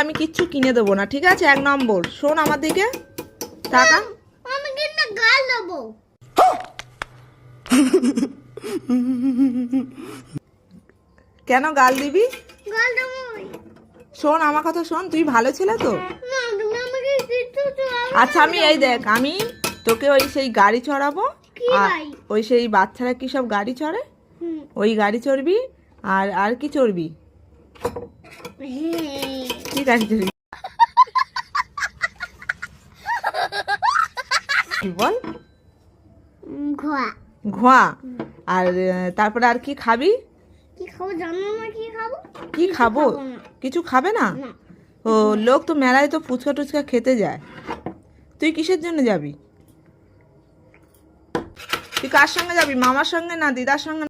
আমি কিচ্ছু কিনে দেবো না, ঠিক আছে? 1 নম্বর, শোন আমার দিকে টাকা। আমি কিন্তু গাল দেবো। কেন গাল দিবি? গাল দেবো। শোন আমার কথা শোন, তুই ভালো ছেলে তো। না তুমি আমাকে কিছু আচ্ছা আমি এই দেখ, আমি তোকে ওই সেই গাড়ি চড়াবো। কি আর ভাই? ওই সেই বাচ্চারা কি সব গাড়ি চড়ে, ওই গাড়ি চড়বি। আর আর কি চড়বি? কি গাড়ি চড়বি বল? ঘোড়া। ঘোড়া। আর তারপরে আর কি খাবি? কি খাবো জানো না? কি খাবো? কি খাবো? কিছু খাবে না? না। ও লোক তো মেলায় তো ফুচকা টুচকা খেতে যায়, তুই কিসের জন্য যাবি? তুই কার সঙ্গে যাবি? মামার সঙ্গে না দিদার সঙ্গে?